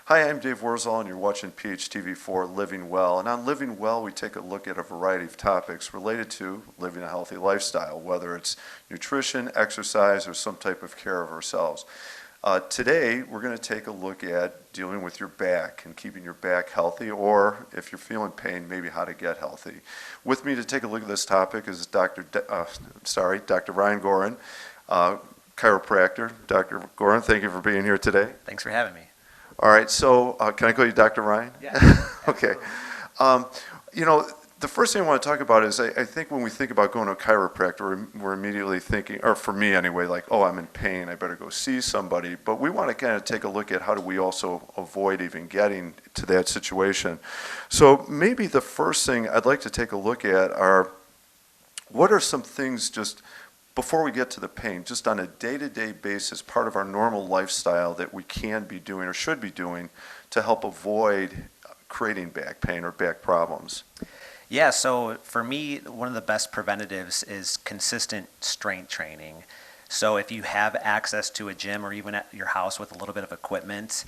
Hi, I'm Dave Worzel, and you're watching PHTV4 Living Well. And on Living Well, we take a look at a variety of topics related to living a healthy lifestyle, whether it's nutrition, exercise, or some type of care of ourselves. Today, we're going to take a look at dealing with your back and keeping your back healthy, or if you're feeling pain, maybe how to get healthy. With me to take a look at this topic is Dr. Ryan Gorin, chiropractor. Dr. Gorin, thank you for being here today. Thanks for having me. All right, so can I call you Dr. Ryan? Yeah. Okay. The first thing I want to talk about is I think when we think about going to a chiropractor, we're immediately thinking, or for me anyway, like, oh, I'm in pain, I better go see somebody. But we want to kind of take a look at how do we also avoid even getting to that situation. So maybe the first thing I'd like to take a look at are what are some things just before we get to the pain, just on a day-to-day basis, part of our normal lifestyle that we can be doing or should be doing to help avoid creating back pain or back problems? Yeah, so for me, one of the best preventatives is consistent strength training. So if you have access to a gym or even at your house with a little bit of equipment,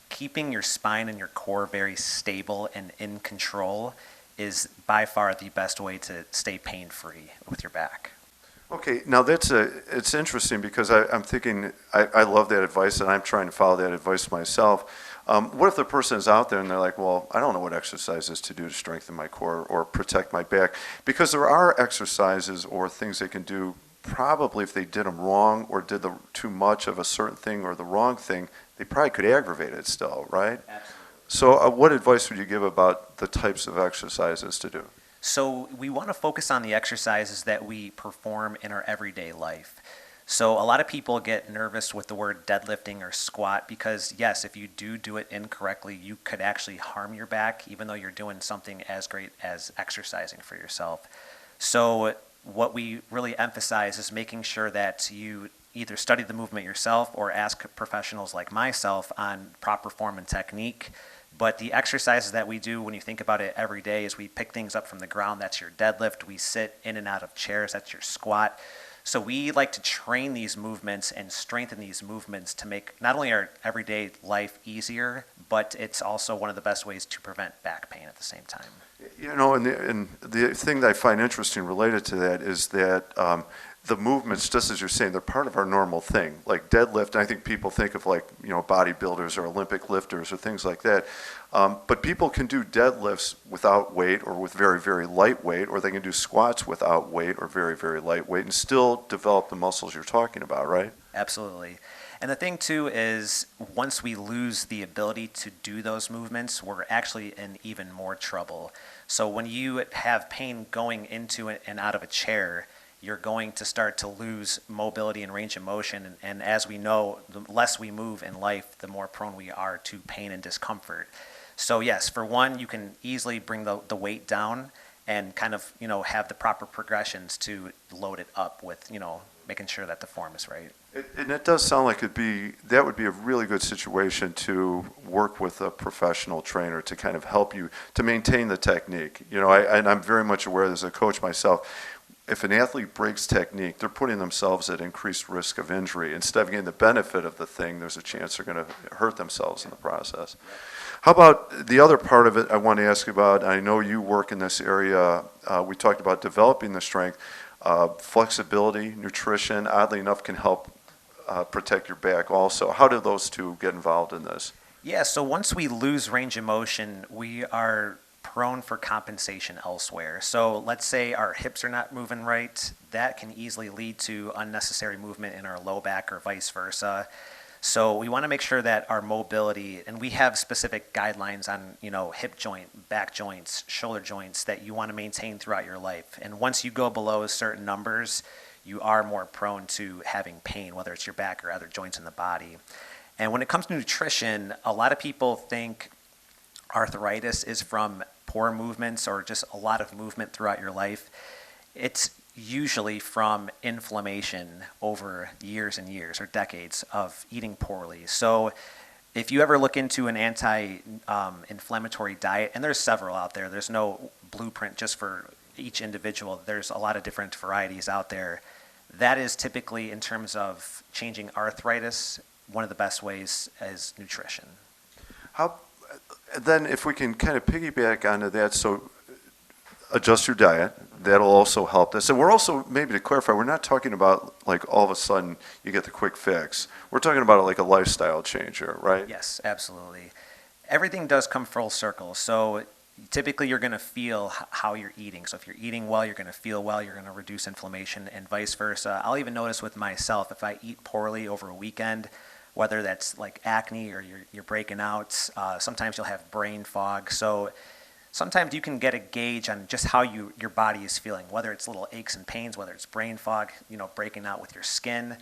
keeping your spine and your core very stable and in control is by far the best way to stay pain-free with your back. Okay, now it's interesting because I'm thinking, I love that advice and I'm trying to follow that advice myself. What if the person is out there and they're like, well, I don't know what exercises to do to strengthen my core or protect my back? Because there are exercises or things they can do, probably if they did them wrong or did too much of a certain thing or the wrong thing, they probably could aggravate it still, right? Absolutely. So what advice would you give about the types of exercises to do? So we want to focus on the exercises that we perform in our everyday life. So a lot of people get nervous with the word deadlifting or squat because, yes, if you do it incorrectly, you could actually harm your back, even though you're doing something as great as exercising for yourself. So what we really emphasize is making sure that you either study the movement yourself or ask professionals like myself on proper form and technique. But the exercises that we do when you think about it every day is we pick things up from the ground. That's your deadlift. We sit in and out of chairs. That's your squat. So we like to train these movements and strengthen these movements to make not only our everyday life easier, but it's also one of the best ways to prevent back pain at the same time. You know, and the thing that I find interesting related to that is that the movements, just as you're saying, they're part of our normal thing. Like deadlift, I think people think of like, bodybuilders or Olympic lifters or things like that. But people can do deadlifts without weight or with very, very light weight, or they can do squats without weight or very, very light weight and still develop the muscles you're talking about, right? Absolutely. And the thing too is once we lose the ability to do those movements, we're actually in even more trouble. So when you have pain going into and out of a chair, you're going to start to lose mobility and range of motion. And as we know, the less we move in life, the more prone we are to pain and discomfort. So yes, for one, you can easily bring the weight down and kind of, have the proper progressions to load it up with, making sure that the form is right. And it does sound like that would be a really good situation to work with a professional trainer to kind of help you to maintain the technique. And I'm very much aware as a coach myself, if an athlete breaks technique, they're putting themselves at increased risk of injury. Instead of getting the benefit of the thing, there's a chance they're going to hurt themselves in the process. How about the other part of it I want to ask about? I know you work in this area. We talked about developing the strength. Flexibility, nutrition, oddly enough, can help protect your back also. How do those two get involved in this? Yeah, so once we lose range of motion, we are prone for compensation elsewhere. So let's say our hips are not moving right. That can easily lead to unnecessary movement in our low back or vice versa. So we want to make sure that our mobility, and we have specific guidelines on, hip joint, back joints, shoulder joints that you want to maintain throughout your life. And once you go below certain numbers, you are more prone to having pain, whether it's your back or other joints in the body. And when it comes to nutrition, a lot of people think arthritis is from poor movements or just a lot of movement throughout your life. It's usually from inflammation over years and years or decades of eating poorly. So if you ever look into an anti-inflammatory diet, and there's several out there, there's no blueprint just for each individual. There's a lot of different varieties out there. That is typically, in terms of changing arthritis, one of the best ways is nutrition. How, then if we can kind of piggyback onto that, so adjust your diet, that'll also help this. And we're also, maybe to clarify, we're not talking about like all of a sudden you get the quick fix. We're talking about like a lifestyle changer, right? Yes, absolutely. Everything does come full circle. So typically you're going to feel how you're eating. So if you're eating well, you're going to feel well, you're going to reduce inflammation and vice versa. I'll even notice with myself, if I eat poorly over a weekend, whether that's like acne or you're breaking out, sometimes you'll have brain fog. So sometimes you can get a gauge on just how your body is feeling, whether it's little aches and pains, whether it's brain fog, breaking out with your skin.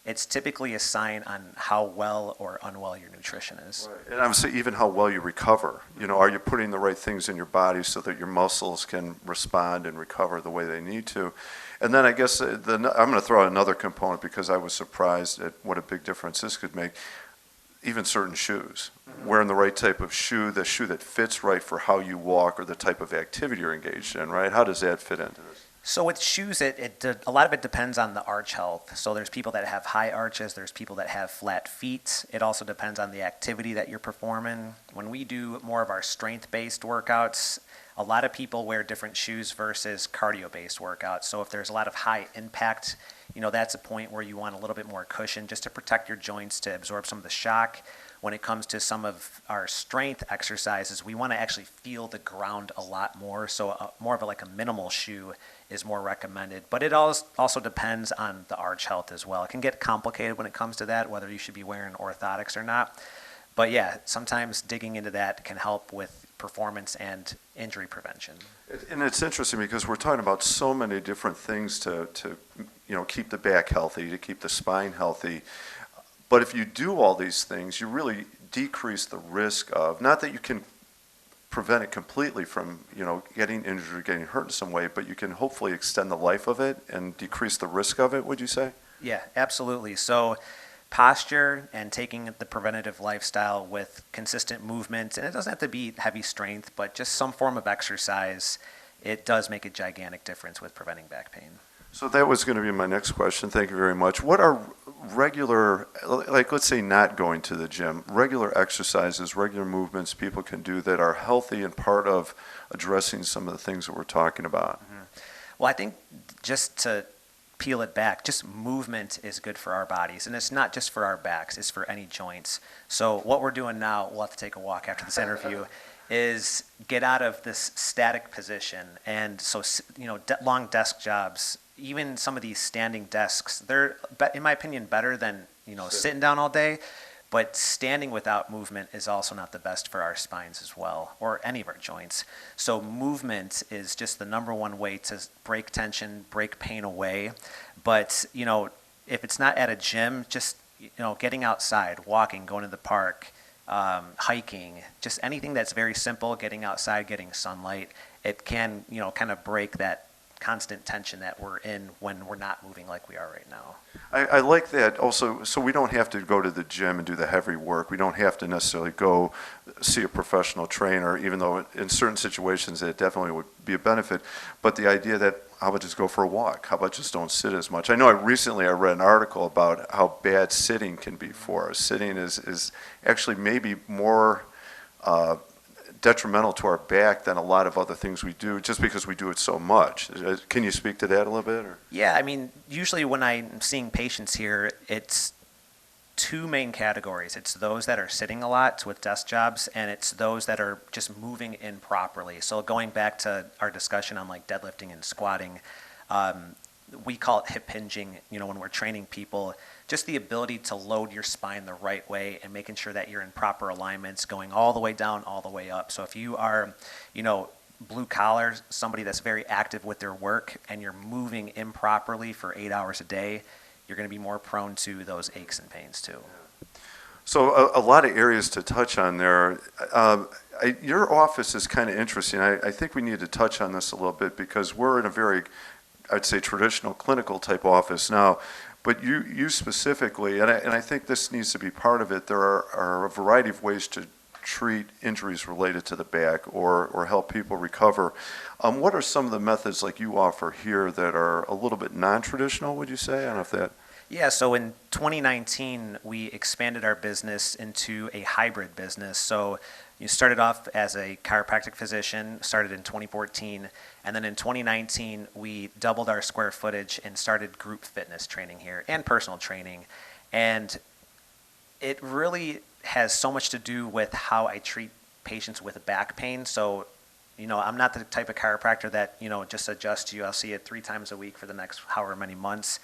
It's typically a sign on how well or unwell your nutrition is. Right. And obviously even how well you recover. Are you putting the right things in your body so that your muscles can respond and recover the way they need to? And then I guess I'm going to throw out another component because I was surprised at what a big difference this could make. Even certain shoes, wearing the right type of shoe, the shoe that fits right for how you walk or the type of activity you're engaged in, right? How does that fit into this? So with shoes, a lot of it depends on the arch health. So there's people that have high arches, there's people that have flat feet. It also depends on the activity that you're performing. When we do more of our strength-based workouts, a lot of people wear different shoes versus cardio-based workouts. So if there's a lot of high impact, that's a point where you want a little bit more cushion just to protect your joints to absorb some of the shock. When it comes to some of our strength exercises, we want to actually feel the ground a lot more. So more of like a minimal shoe is more recommended. But it also depends on the arch health as well. It can get complicated when it comes to that, whether you should be wearing orthotics or not. But yeah, sometimes digging into that can help with performance and injury prevention. And it's interesting because we're talking about so many different things to keep the back healthy, to keep the spine healthy. But if you do all these things, you really decrease the risk of, not that you can prevent it completely from, getting injured or getting hurt in some way, but you can hopefully extend the life of it and decrease the risk of it, would you say? Yeah, absolutely. So posture and taking the preventative lifestyle with consistent movement, and it doesn't have to be heavy strength, but just some form of exercise, it does make a gigantic difference with preventing back pain. So that was going to be my next question. Thank you very much. What are regular, like let's say not going to the gym, regular exercises, regular movements people can do that are healthy and part of addressing some of the things that we're talking about? Mm-hmm. Well, I think just to peel it back, just movement is good for our bodies. And it's not just for our backs, it's for any joints. So what we're doing now, we'll have to take a walk after this interview, is get out of this static position. And so, long desk jobs, even some of these standing desks, they're, in my opinion, better than, sitting down all day. But standing without movement is also not the best for our spines as well, or any of our joints. So movement is just the number one way to break tension, break pain away. But, if it's not at a gym, just, getting outside, walking, going to the park, hiking, just anything that's very simple, getting outside, getting sunlight, it can, kind of break that constant tension that we're in when we're not moving like we are right now. I like that also, so we don't have to go to the gym and do the heavy work. We don't have to necessarily go see a professional trainer, even though in certain situations it definitely would be a benefit. But the idea that, how about just go for a walk? How about just don't sit as much? I know recently I read an article about how bad sitting can be for us. Sitting is actually maybe more detrimental to our back than a lot of other things we do just because we do it so much. Can you speak to that a little bit? Or? Yeah, I mean, usually when I'm seeing patients here, it's two main categories. It's those that are sitting a lot with desk jobs, and it's those that are just moving improperly. So going back to our discussion on like deadlifting and squatting, we call it hip hinging, when we're training people, just the ability to load your spine the right way and making sure that you're in proper alignments, going all the way down, all the way up. So if you are, blue collar, somebody that's very active with their work, and you're moving improperly for 8 hours a day, you're going to be more prone to those aches and pains too. So a lot of areas to touch on there. Your office is kind of interesting. I think we need to touch on this a little bit because we're in a very, I'd say, traditional clinical type office now. But you specifically, and I think this needs to be part of it, there are a variety of ways to treat injuries related to the back or help people recover. What are some of the methods like you offer here that are a little bit non-traditional, would you say? I don't know if that... Yeah, so in 2019, we expanded our business into a hybrid business. So you started off as a chiropractic physician, started in 2014, and then in 2019, we doubled our square footage and started group fitness training here and personal training. And it really has so much to do with how I treat patients with back pain. So, I'm not the type of chiropractor that, just adjusts you. I'll see you 3 times a week for the next however many months.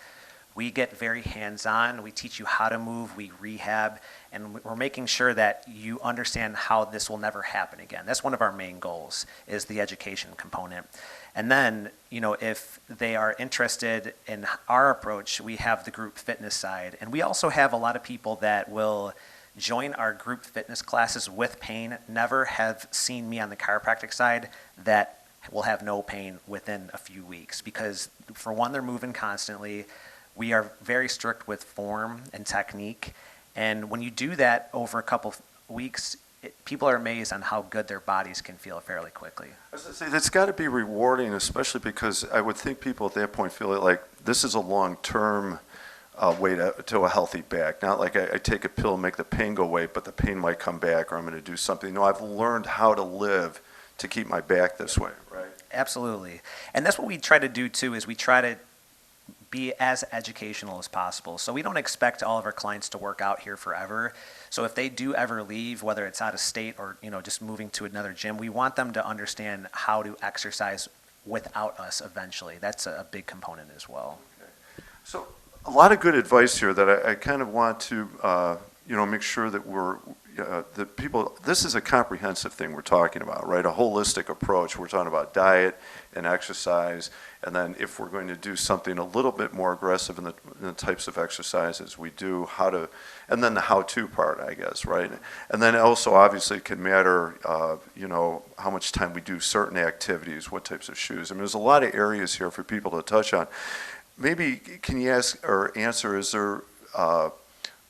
We get very hands-on. We teach you how to move, we rehab, and we're making sure that you understand how this will never happen again. That's one of our main goals, is the education component. And then, if they are interested in our approach, we have the group fitness side. And we also have a lot of people that will join our group fitness classes with pain, never have seen me on the chiropractic side, that will have no pain within a few weeks. Because, for one, they're moving constantly. We are very strict with form and technique, and when you do that over a couple weeks, people are amazed on how good their bodies can feel fairly quickly. I was gonna say, that's got to be rewarding, especially because I would think people at that point feel like this is a long-term way to a healthy back. Not like I take a pill and make the pain go away, but the pain might come back, or I'm going to do something. No, I've learned how to live to keep my back this way, right? Absolutely. And that's what we try to do, too, is we try to be as educational as possible. So we don't expect all of our clients to work out here forever. So if they do ever leave, whether it's out of state or just moving to another gym, we want them to understand how to exercise without us eventually. That's a big component as well. Okay. So a lot of good advice here that I kind of want to make sure that that people, this is a comprehensive thing we're talking about, right? A holistic approach. We're talking about diet and exercise, and then if we're going to do something a little bit more aggressive in the types of exercises we do, and then the how-to part, I guess, right? And then also, obviously, it can matter, how much time we do certain activities, what types of shoes. I mean, there's a lot of areas here for people to touch on. Maybe can you ask or answer, is there,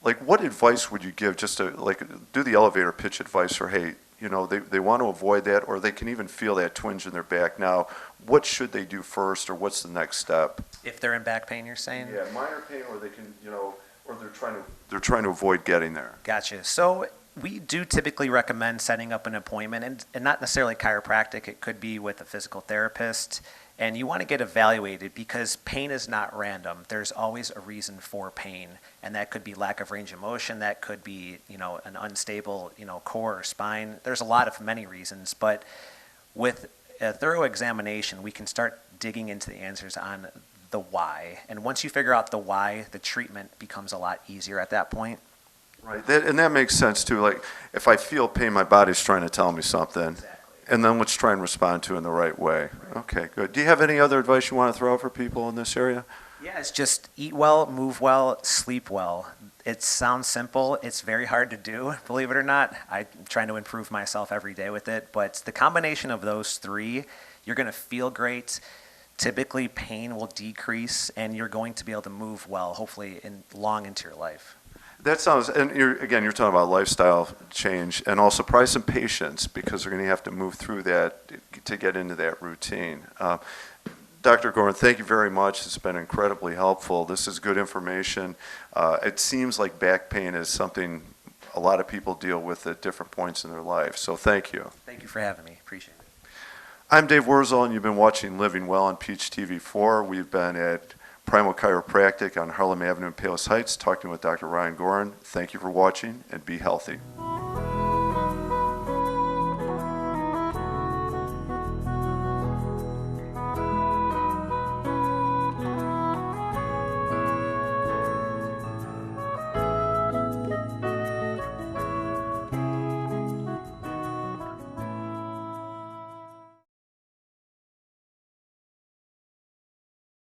what advice would you give just to, do the elevator pitch advice for, hey, they want to avoid that, or they can even feel that twinge in their back now. What should they do first, or what's the next step? If they're in back pain, you're saying? Yeah, minor pain, or they can, or they're trying to avoid getting there. Gotcha. So we do typically recommend setting up an appointment, and not necessarily chiropractic. It could be with a physical therapist. And you want to get evaluated because pain is not random. There's always a reason for pain, and that could be lack of range of motion. That could be, an unstable, core or spine. There's a lot of many reasons, but with a thorough examination, we can start digging into the answers on the why. And once you figure out the why, the treatment becomes a lot easier at that point. Right, and that makes sense too. Like, if I feel pain, my body's trying to tell me something. Exactly. And then let's try and respond to it in the right way. Okay, good. Do you have any other advice you want to throw out for people in this area? Yeah, it's just eat well, move well, sleep well. It sounds simple. It's very hard to do, believe it or not. I'm trying to improve myself every day with it. But the combination of those 3, you're going to feel great. Typically, pain will decrease, and you're going to be able to move well, hopefully long into your life. That sounds, and you're talking about lifestyle change, and also probably some patience, because they're going to have to move through that to get into that routine. Dr. Gorin, thank you very much. It's been incredibly helpful. This is good information. It seems like back pain is something a lot of people deal with at different points in their life, so thank you. Thank you for having me. Appreciate it. I'm Dave Wurzel, and you've been watching Living Well on Peach TV4. We've been at Primal Chiropractic on Harlem Avenue in Palos Heights, talking with Dr. Ryan Gorin. Thank you for watching, and be healthy.